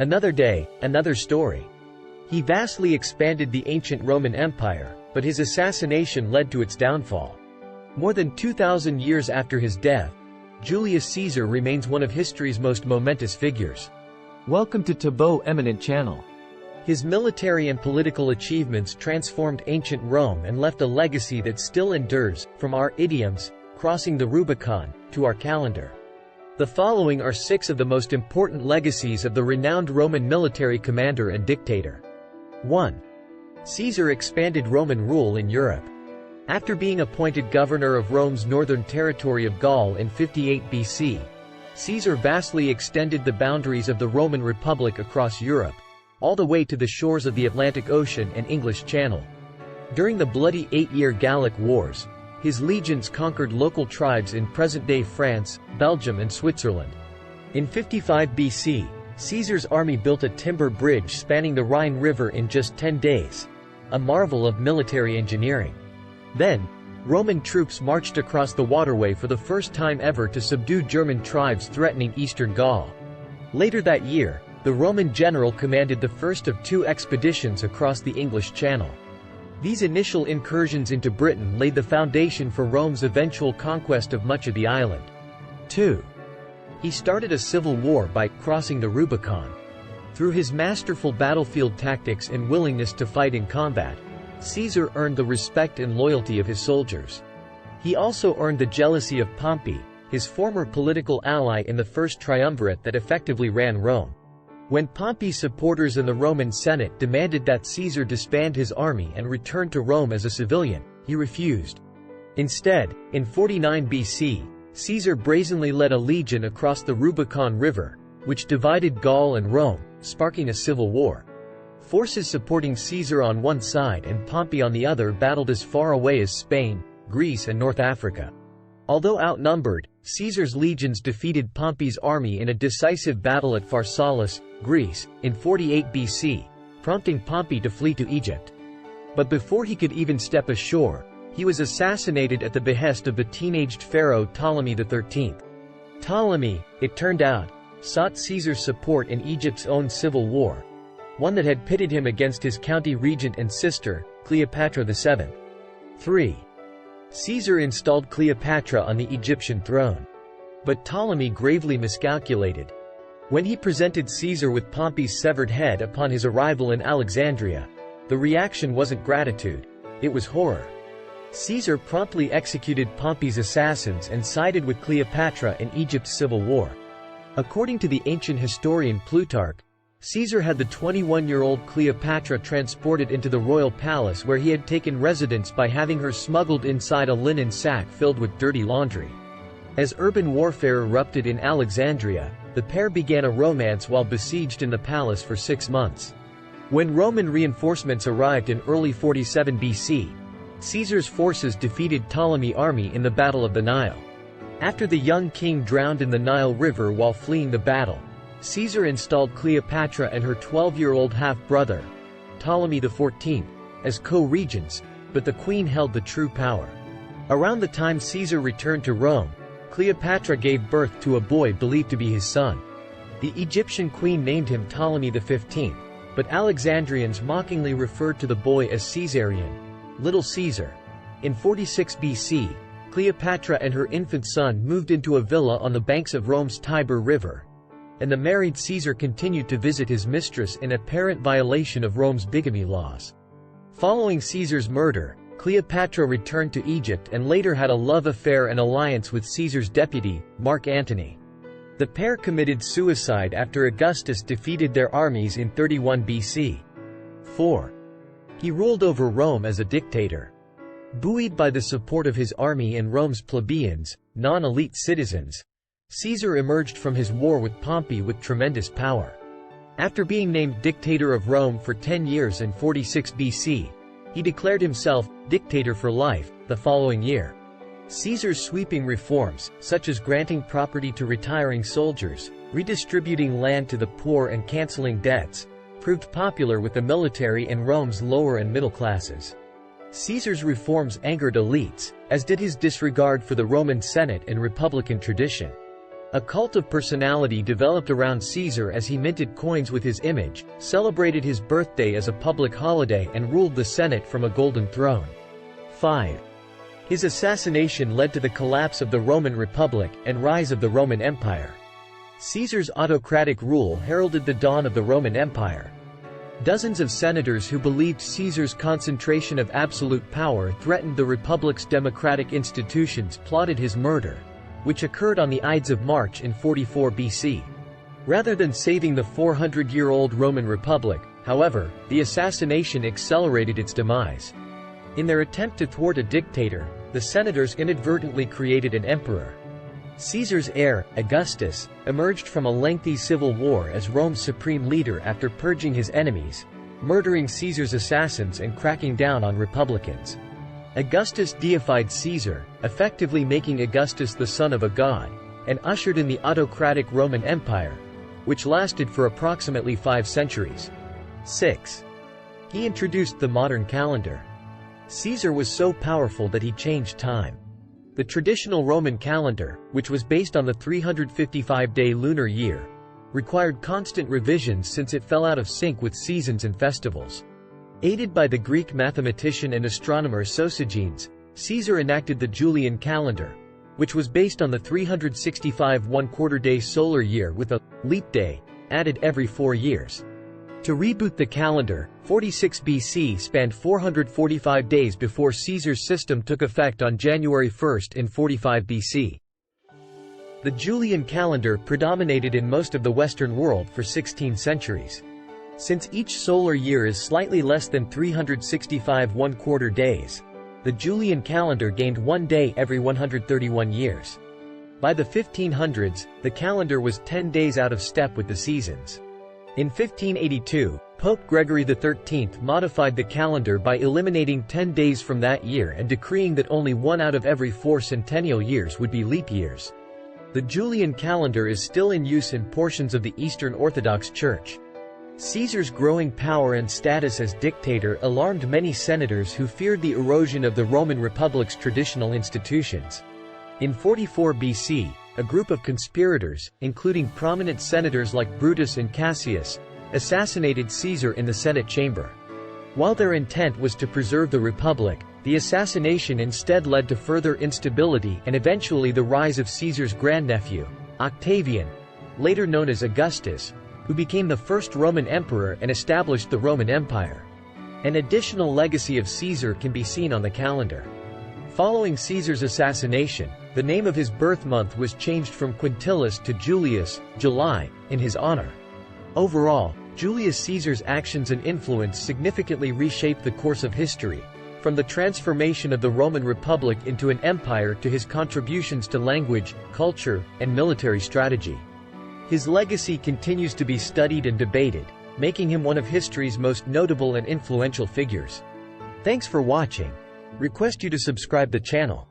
Another day, another story. He vastly expanded the ancient Roman Empire, but his assassination led to its downfall. More than 2,000 years after his death, Julius Caesar remains one of history's most momentous figures. Welcome to Tabot Eminent Channel. His military and political achievements transformed ancient Rome and left a legacy that still endures, from our idioms, crossing the Rubicon, to our calendar. The following are 6 of the most important legacies of the renowned Roman military commander and dictator. 1. Caesar expanded Roman rule in Europe. After being appointed governor of Rome's northern territory of Gaul in 58 BC, Caesar vastly extended the boundaries of the Roman Republic across Europe, all the way to the shores of the Atlantic Ocean and English Channel. During the bloody 8-year Gallic Wars, his legions conquered local tribes in present-day France, Belgium and Switzerland. In 55 BC, Caesar's army built a timber bridge spanning the Rhine River in just 10 days, a marvel of military engineering. Then, Roman troops marched across the waterway for the first time ever to subdue German tribes threatening eastern Gaul. Later that year, the Roman general commanded the first of 2 expeditions across the English Channel. These initial incursions into Britain laid the foundation for Rome's eventual conquest of much of the island. 2. He started a civil war by crossing the Rubicon. Through his masterful battlefield tactics and willingness to fight in combat, Caesar earned the respect and loyalty of his soldiers. He also earned the jealousy of Pompey, his former political ally in the First Triumvirate that effectively ran Rome. When Pompey's supporters in the Roman Senate demanded that Caesar disband his army and return to Rome as a civilian, he refused. Instead, in 49 BC, Caesar brazenly led a legion across the Rubicon River, which divided Gaul and Rome, sparking a civil war. Forces supporting Caesar on one side and Pompey on the other battled as far away as Spain, Greece and North Africa. Although outnumbered, Caesar's legions defeated Pompey's army in a decisive battle at Pharsalus, Greece, in 48 BC, prompting Pompey to flee to Egypt. But before he could even step ashore, he was assassinated at the behest of the teenaged pharaoh Ptolemy XIII. Ptolemy, it turned out, sought Caesar's support in Egypt's own civil war, one that had pitted him against his county regent and sister, Cleopatra VII. 3. Caesar installed Cleopatra on the Egyptian throne. But Ptolemy gravely miscalculated. When he presented Caesar with Pompey's severed head upon his arrival in Alexandria, the reaction wasn't gratitude, it was horror. Caesar promptly executed Pompey's assassins and sided with Cleopatra in Egypt's civil war. According to the ancient historian Plutarch, Caesar had the 21-year-old Cleopatra transported into the royal palace where he had taken residence by having her smuggled inside a linen sack filled with dirty laundry. As urban warfare erupted in Alexandria, the pair began a romance while besieged in the palace for 6 months. When Roman reinforcements arrived in early 47 BC, Caesar's forces defeated Ptolemy's army in the Battle of the Nile. After the young king drowned in the Nile River while fleeing the battle, Caesar installed Cleopatra and her 12-year-old half-brother, Ptolemy XIV, as co-regents, but the queen held the true power. Around the time Caesar returned to Rome, Cleopatra gave birth to a boy believed to be his son. The Egyptian queen named him Ptolemy XV, but Alexandrians mockingly referred to the boy as Caesarion, Little Caesar. In 46 BC, Cleopatra and her infant son moved into a villa on the banks of Rome's Tiber River, and the married Caesar continued to visit his mistress in apparent violation of Rome's bigamy laws. Following Caesar's murder, Cleopatra returned to Egypt and later had a love affair and alliance with Caesar's deputy, Mark Antony. The pair committed suicide after Augustus defeated their armies in 31 BC. 4. He ruled over Rome as a dictator. Buoyed by the support of his army and Rome's plebeians, non-elite citizens, Caesar emerged from his war with Pompey with tremendous power. After being named dictator of Rome for 10 years in 46 BC, he declared himself dictator for life the following year. Caesar's sweeping reforms, such as granting property to retiring soldiers, redistributing land to the poor and canceling debts, proved popular with the military and Rome's lower and middle classes. Caesar's reforms angered elites, as did his disregard for the Roman Senate and republican tradition. A cult of personality developed around Caesar as he minted coins with his image, celebrated his birthday as a public holiday and ruled the Senate from a golden throne. 5. His assassination led to the collapse of the Roman Republic and rise of the Roman Empire. Caesar's autocratic rule heralded the dawn of the Roman Empire. Dozens of senators who believed Caesar's concentration of absolute power threatened the Republic's democratic institutions plotted his murder, which occurred on the Ides of March in 44 BC. Rather than saving the 400-year-old Roman Republic, however, the assassination accelerated its demise. In their attempt to thwart a dictator, the senators inadvertently created an emperor. Caesar's heir, Augustus, emerged from a lengthy civil war as Rome's supreme leader after purging his enemies, murdering Caesar's assassins and cracking down on republicans. Augustus deified Caesar, effectively making Augustus the son of a god, and ushered in the autocratic Roman Empire, which lasted for approximately 5 centuries. 6. He introduced the modern calendar. Caesar was so powerful that he changed time. The traditional Roman calendar, which was based on the 355-day lunar year, required constant revisions since it fell out of sync with seasons and festivals. Aided by the Greek mathematician and astronomer Sosigenes, Caesar enacted the Julian calendar, which was based on the 365 one-quarter-day solar year with a leap day added every 4 years. To reboot the calendar, 46 BC spanned 445 days before Caesar's system took effect on January 1 in 45 BC. The Julian calendar predominated in most of the Western world for 16 centuries. Since each solar year is slightly less than 365 one-quarter days, the Julian calendar gained 1 day every 131 years. By the 1500s, the calendar was 10 days out of step with the seasons. In 1582, Pope Gregory XIII modified the calendar by eliminating 10 days from that year and decreeing that only 1 out of every 4 centennial years would be leap years. The Julian calendar is still in use in portions of the Eastern Orthodox Church. Caesar's growing power and status as dictator alarmed many senators who feared the erosion of the Roman Republic's traditional institutions. In 44 BC, a group of conspirators, including prominent senators like Brutus and Cassius, assassinated Caesar in the Senate chamber. While their intent was to preserve the Republic, the assassination instead led to further instability and eventually the rise of Caesar's grandnephew, Octavian, later known as Augustus, who became the first Roman emperor and established the Roman Empire. An additional legacy of Caesar can be seen on the calendar. Following Caesar's assassination, the name of his birth month was changed from Quintilis to Julius, July, in his honor. Overall, Julius Caesar's actions and influence significantly reshaped the course of history, from the transformation of the Roman Republic into an empire to his contributions to language, culture, and military strategy. His legacy continues to be studied and debated, making him one of history's most notable and influential figures. Thanks for watching. Request you to subscribe the channel.